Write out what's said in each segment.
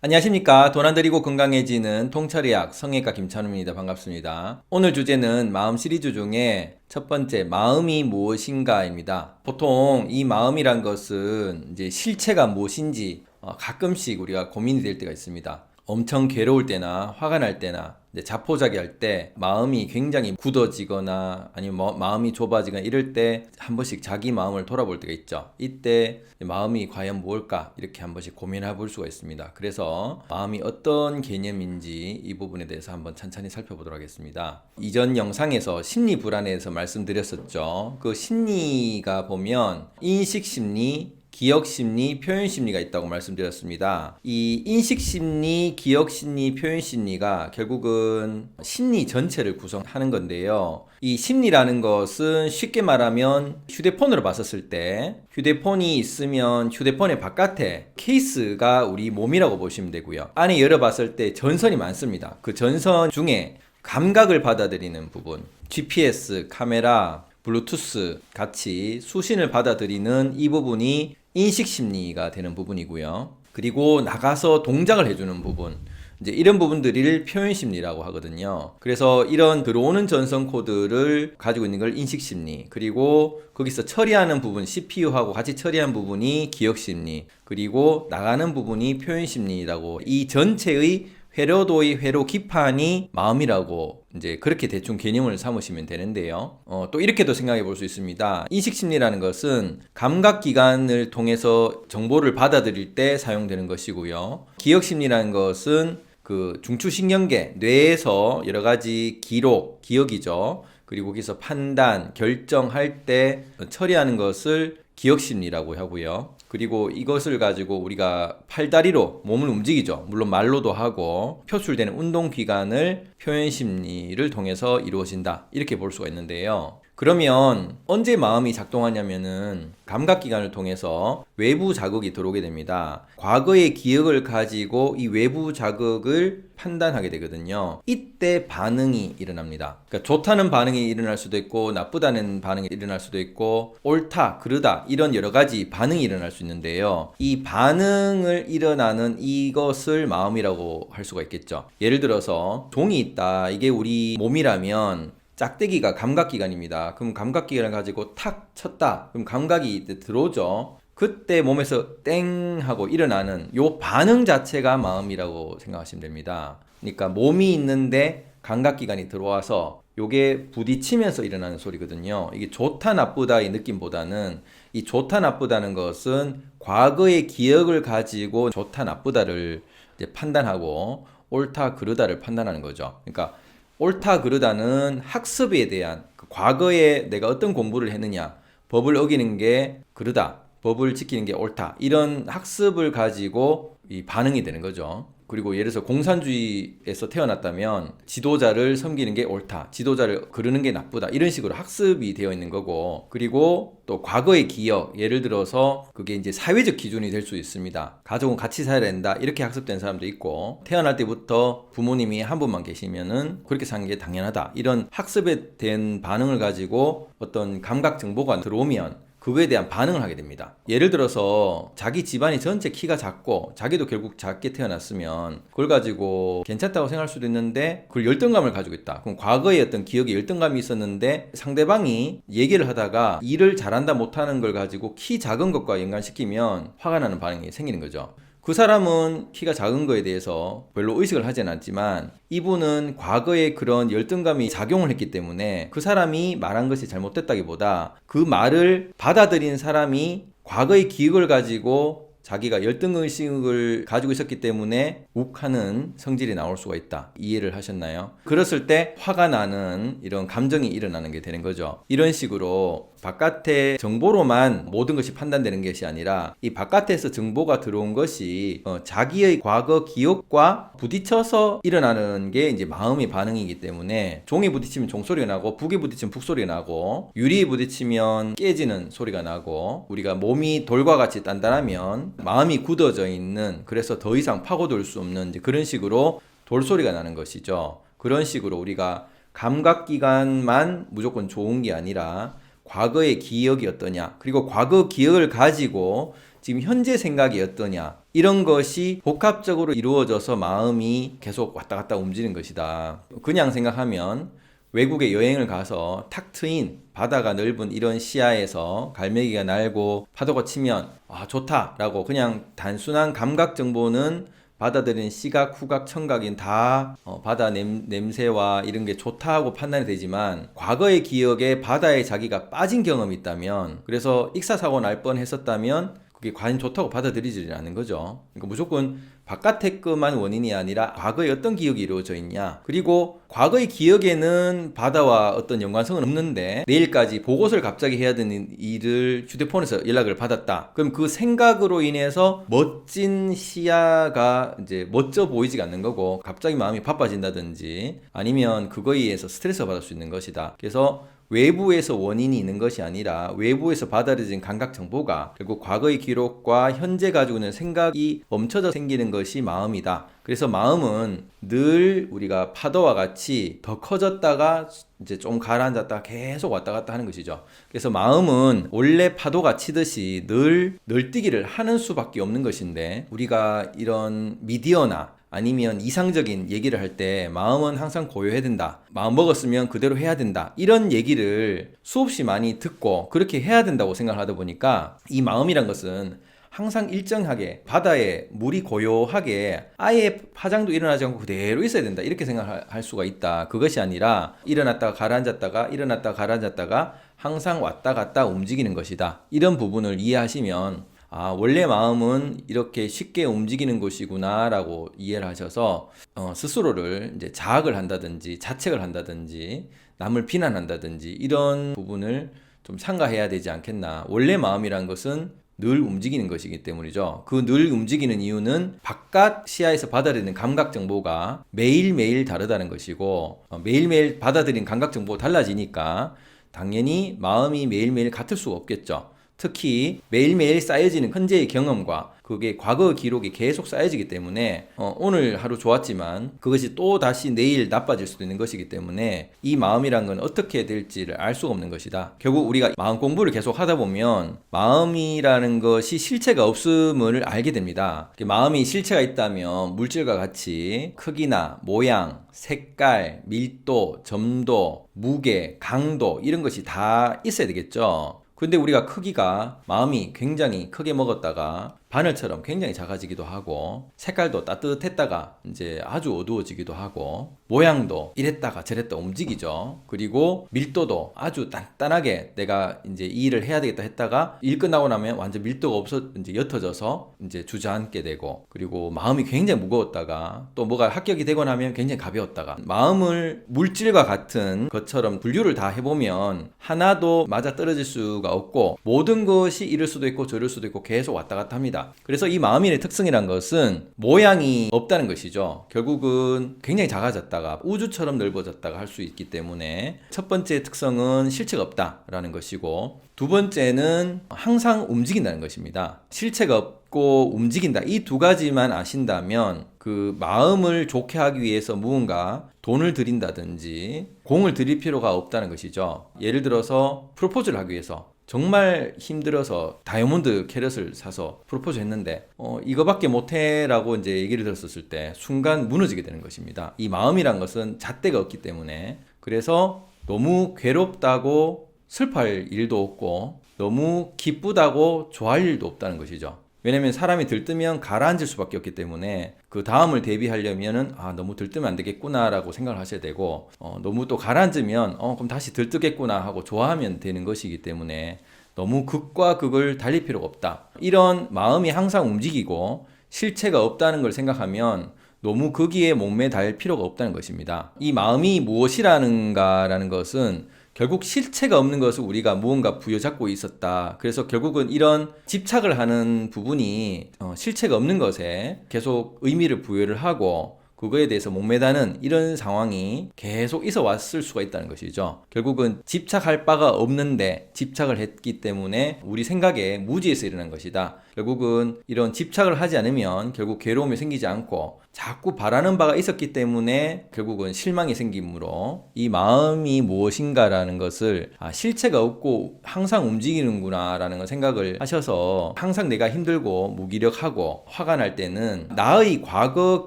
안녕하십니까. 돈 안 들이고 건강해지는 통찰의학 성형외과 김찬우입니다. 반갑습니다. 오늘 주제는 마음 시리즈 중에 첫 번째, 마음이 무엇인가입니다. 보통 이 마음이란 것은 이제 실체가 무엇인지 가끔씩 우리가 고민이 될 때가 있습니다. 엄청 괴로울 때나 화가 날 때나 자포자기할 때 마음이 굉장히 굳어지거나 아니면 마음이 좁아지거나 이럴 때 한 번씩 자기 마음을 돌아볼 때가 있죠. 이때 마음이 과연 무엇일까 이렇게 한 번씩 고민해 볼 수가 있습니다. 그래서 마음이 어떤 개념인지 이 부분에 대해서 한번 천천히 살펴보도록 하겠습니다. 이전 영상에서 심리 불안에 대해서 말씀드렸었죠. 그 심리가 보면 인식 심리, 기억 심리, 표현 심리가 있다고 말씀드렸습니다. 이 인식 심리, 기억 심리, 표현 심리가 결국은 심리 전체를 구성하는 건데요. 이 심리라는 것은 쉽게 말하면 휴대폰으로 봤었을 때 휴대폰이 있으면 휴대폰의 바깥에 케이스가 우리 몸이라고 보시면 되고요. 안에 열어봤을 때 전선이 많습니다. 그 전선 중에 감각을 받아들이는 부분, GPS, 카메라, 블루투스 같이 수신을 받아들이는 이 부분이 인식 심리가 되는 부분이고요. 그리고 나가서 동작을 해주는 부분, 이제 이런 부분들을 표현 심리라고 하거든요. 그래서 이런 들어오는 전선 코드를 가지고 있는 걸 인식 심리, 그리고 거기서 처리하는 부분, CPU하고 같이 처리한 부분이 기억 심리, 그리고 나가는 부분이 표현 심리라고, 이 전체의 회로도의 회로 기판이 마음이라고 이제 그렇게 대충 개념을 삼으시면 되는데요. 또 이렇게도 생각해 볼 수 있습니다. 인식심리라는 것은 감각기관을 통해서 정보를 받아들일 때 사용되는 것이고요. 기억심리라는 것은 그 중추신경계, 뇌에서 여러 가지 기록, 기억이죠. 그리고 거기서 판단, 결정할 때 처리하는 것을 기억심리라고 하고요. 그리고 이것을 가지고 우리가 팔다리로 몸을 움직이죠. 물론 말로도 하고 표출되는 운동기관을 표현심리를 통해서 이루어진다. 이렇게 볼 수가 있는데요. 그러면 언제 마음이 작동하냐면은 감각기관을 통해서 외부 자극이 들어오게 됩니다. 과거의 기억을 가지고 이 외부 자극을 판단하게 되거든요. 이때 반응이 일어납니다. 그러니까 좋다는 반응이 일어날 수도 있고 나쁘다는 반응이 일어날 수도 있고 옳다, 그르다 이런 여러 가지 반응이 일어날 수 있는데요. 이 반응을 일어나는 이것을 마음이라고 할 수가 있겠죠. 예를 들어서 종이 있다. 이게 우리 몸이라면 짝대기가 감각기관입니다. 그럼 감각기관을 가지고 탁 쳤다. 그럼 감각이 들어오죠. 그때 몸에서 땡 하고 일어나는 요 반응 자체가 마음이라고 생각하시면 됩니다. 그러니까 몸이 있는데 감각기관이 들어와서 요게 부딪히면서 일어나는 소리거든요. 이게 좋다 나쁘다의 느낌보다는 이 좋다 나쁘다는 것은 과거의 기억을 가지고 좋다 나쁘다를 이제 판단하고 옳다 그르다를 판단하는 거죠. 그러니까 옳다 그르다는 학습에 대한 과거에 내가 어떤 공부를 했느냐, 법을 어기는 게 그르다, 법을 지키는 게 옳다, 이런 학습을 가지고 이 반응이 되는 거죠. 그리고 예를 들어서 공산주의에서 태어났다면 지도자를 섬기는 게 옳다, 지도자를 거르는 게 나쁘다, 이런 식으로 학습이 되어 있는 거고, 그리고 또 과거의 기억, 예를 들어서 그게 이제 사회적 기준이 될 수 있습니다. 가족은 같이 살아야 된다, 이렇게 학습된 사람도 있고, 태어날 때부터 부모님이 한 분만 계시면은 그렇게 사는 게 당연하다, 이런 학습에 대한 반응을 가지고 어떤 감각 정보가 들어오면 그거에 대한 반응을 하게 됩니다. 예를 들어서 자기 집안이 전체 키가 작고 자기도 결국 작게 태어났으면 그걸 가지고 괜찮다고 생각할 수도 있는데 그걸 열등감을 가지고 있다. 그럼 과거에 어떤 기억에 열등감이 있었는데 상대방이 얘기를 하다가 일을 잘한다 못하는 걸 가지고 키 작은 것과 연관시키면 화가 나는 반응이 생기는 거죠. 그 사람은 키가 작은 거에 대해서 별로 의식을 하진 않지만 이분은 과거에 그런 열등감이 작용을 했기 때문에 그 사람이 말한 것이 잘못됐다기보다 그 말을 받아들인 사람이 과거의 기억을 가지고 자기가 열등의식을 가지고 있었기 때문에 욱하는 성질이 나올 수가 있다. 이해를 하셨나요? 그랬을 때 화가 나는 이런 감정이 일어나는 게 되는 거죠. 이런 식으로 바깥의 정보로만 모든 것이 판단되는 것이 아니라 이 바깥에서 정보가 들어온 것이 자기의 과거 기억과 부딪혀서 일어나는 게 이제 마음의 반응이기 때문에 종이 부딪히면 종소리가 나고 북이 부딪히면 북소리가 나고 유리에 부딪히면 깨지는 소리가 나고 우리가 몸이 돌과 같이 단단하면 마음이 굳어져 있는, 그래서 더 이상 파고들 수 없는 이제 그런 식으로 돌소리가 나는 것이죠. 그런 식으로 우리가 감각기관만 무조건 좋은 게 아니라 과거의 기억이 어떠냐, 그리고 과거 기억을 가지고 지금 현재 생각이 어떠냐, 이런 것이 복합적으로 이루어져서 마음이 계속 왔다 갔다 움직이는 것이다. 그냥 생각하면 외국에 여행을 가서 탁 트인 바다가 넓은 이런 시야에서 갈매기가 날고 파도가 치면 아 좋다라고 그냥 단순한 감각 정보는 받아들이는 시각, 후각, 청각인 다 바다 냄새와 이런 게 좋다 하고 판단이 되지만 과거의 기억에 바다에 자기가 빠진 경험이 있다면 그래서 익사사고 날 뻔했었다면 그게 과연 좋다고 받아들이지 않는 거죠. 그러니까 무조건 바깥의 것만 원인이 아니라 과거에 어떤 기억이 이루어져 있냐, 그리고 과거의 기억에는 바다와 어떤 연관성은 없는데 내일까지 보고서를 갑자기 해야 되는 일을 휴대폰에서 연락을 받았다. 그럼 그 생각으로 인해서 멋진 시야가 이제 멋져 보이지가 않는 거고 갑자기 마음이 바빠진다든지 아니면 그거에 의해서 스트레스를 받을 수 있는 것이다. 그래서 외부에서 원인이 있는 것이 아니라 외부에서 받아들여진 감각 정보가 결국 과거의 기록과 현재 가지고 있는 생각이 멈춰져 생기는 것이 마음이다. 그래서 마음은 늘 우리가 파도와 같이 더 커졌다가 이제 좀 가라앉았다가 계속 왔다 갔다 하는 것이죠. 그래서 마음은 원래 파도가 치듯이 늘 널뛰기를 하는 수밖에 없는 것인데 우리가 이런 미디어나 아니면 이상적인 얘기를 할 때 마음은 항상 고요해야 된다. 마음 먹었으면 그대로 해야 된다. 이런 얘기를 수없이 많이 듣고 그렇게 해야 된다고 생각하다 보니까 이 마음이란 것은 항상 일정하게 바다에 물이 고요하게 아예 파장도 일어나지 않고 그대로 있어야 된다. 이렇게 생각할 수가 있다. 그것이 아니라 일어났다가 가라앉았다가 일어났다가 가라앉았다가 항상 왔다 갔다 움직이는 것이다. 이런 부분을 이해하시면 아, 원래 마음은 이렇게 쉽게 움직이는 것이구나 라고 이해를 하셔서 스스로를 이제 자학을 한다든지 자책을 한다든지 남을 비난한다든지 이런 부분을 좀 삼가해야 되지 않겠나. 원래 마음이란 것은 늘 움직이는 것이기 때문이죠. 그 늘 움직이는 이유는 바깥 시야에서 받아들이는 감각 정보가 매일매일 다르다는 것이고 매일매일 받아들이는 감각 정보가 달라지니까 당연히 마음이 매일매일 같을 수가 없겠죠. 특히 매일매일 쌓여지는 현재의 경험과 그게 과거 기록이 계속 쌓여지기 때문에 오늘 하루 좋았지만 그것이 또 다시 내일 나빠질 수도 있는 것이기 때문에 이 마음이란 건 어떻게 될지를 알 수가 없는 것이다. 결국 우리가 마음 공부를 계속 하다 보면 마음이라는 것이 실체가 없음을 알게 됩니다. 마음이 실체가 있다면 물질과 같이 크기나 모양, 색깔, 밀도, 점도, 무게, 강도 이런 것이 다 있어야 되겠죠. 근데 우리가 크기가 마음이 굉장히 크게 먹었다가 바늘처럼 굉장히 작아지기도 하고 색깔도 따뜻했다가 이제 아주 어두워지기도 하고 모양도 이랬다가 저랬다 움직이죠. 그리고 밀도도 아주 단단하게 내가 이제 이 일을 해야 되겠다 했다가 일 끝나고 나면 완전 밀도가 없어 이제 옅어져서 이제 주저앉게 되고 그리고 마음이 굉장히 무거웠다가 또 뭐가 합격이 되고 나면 굉장히 가벼웠다가 마음을 물질과 같은 것처럼 분류를 다 해보면 하나도 맞아 떨어질 수가 없고 모든 것이 이럴 수도 있고 저럴 수도 있고 계속 왔다 갔다 합니다. 그래서 이 마음의 특성이란 것은 모양이 없다는 것이죠. 결국은 굉장히 작아졌다가 우주처럼 넓어졌다가 할 수 있기 때문에 첫 번째 특성은 실체가 없다라는 것이고 두 번째는 항상 움직인다는 것입니다. 실체가 없고 움직인다. 이 두 가지만 아신다면 그 마음을 좋게 하기 위해서 무언가 돈을 들인다든지 공을 들일 필요가 없다는 것이죠. 예를 들어서 프로포즈를 하기 위해서 정말 힘들어서 다이아몬드 캐럿을 사서 프로포즈 했는데 이거밖에 못해 라고 이제 얘기를 들었을 때 순간 무너지게 되는 것입니다. 이 마음이란 것은 잣대가 없기 때문에 그래서 너무 괴롭다고 슬퍼할 일도 없고 너무 기쁘다고 좋아할 일도 없다는 것이죠. 왜냐면 사람이 들뜨면 가라앉을 수밖에 없기 때문에 그 다음을 대비하려면은 너무 들뜨면 안 되겠구나 라고 생각을 하셔야 되고 너무 또 가라앉으면 그럼 다시 들뜨겠구나 하고 좋아하면 되는 것이기 때문에 너무 극과 극을 달릴 필요가 없다. 이런 마음이 항상 움직이고 실체가 없다는 걸 생각하면 너무 거기에 목매달 필요가 없다는 것입니다. 이 마음이 무엇이라는가라는 것은 결국 실체가 없는 것을 우리가 무언가 부여잡고 있었다. 그래서 결국은 이런 집착을 하는 부분이 실체가 없는 것에 계속 의미를 부여를 하고 그거에 대해서 목매다는 이런 상황이 계속 있어 왔을 수가 있다는 것이죠. 결국은 집착할 바가 없는데 집착을 했기 때문에 우리 생각에 무지에서 일어난 것이다. 결국은 이런 집착을 하지 않으면 결국 괴로움이 생기지 않고 자꾸 바라는 바가 있었기 때문에 결국은 실망이 생기므로 이 마음이 무엇인가라는 것을 실체가 없고 항상 움직이는구나 라는 걸 생각을 하셔서 항상 내가 힘들고 무기력하고 화가 날 때는 나의 과거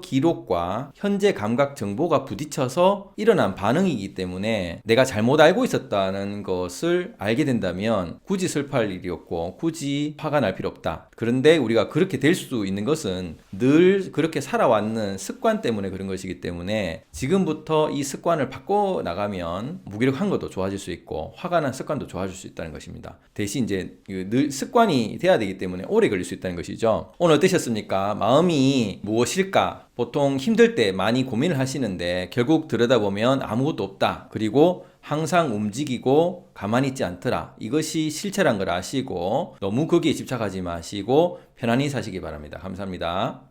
기록과 현재 감각 정보가 부딪혀서 일어난 반응이기 때문에 내가 잘못 알고 있었다는 것을 알게 된다면 굳이 슬퍼할 일이 없고 굳이 화가 날 필요 없다. 그런데 우리가 그렇게 될 수 있는 것은 늘 그렇게 살아왔는 습관 때문에 그런 것이기 때문에 지금부터 이 습관을 바꿔 나가면 무기력한 것도 좋아질 수 있고 화가 난 습관도 좋아질 수 있다는 것입니다. 대신 이제 늘 습관이 돼야 되기 때문에 오래 걸릴 수 있다는 것이죠. 오늘 어떠셨습니까? 마음이 무엇일까? 보통 힘들 때 많이 고민을 하시는데 결국 들여다보면 아무것도 없다. 그리고 항상 움직이고 가만히 있지 않더라. 이것이 실체란 걸 아시고 너무 거기에 집착하지 마시고 편안히 사시기 바랍니다. 감사합니다.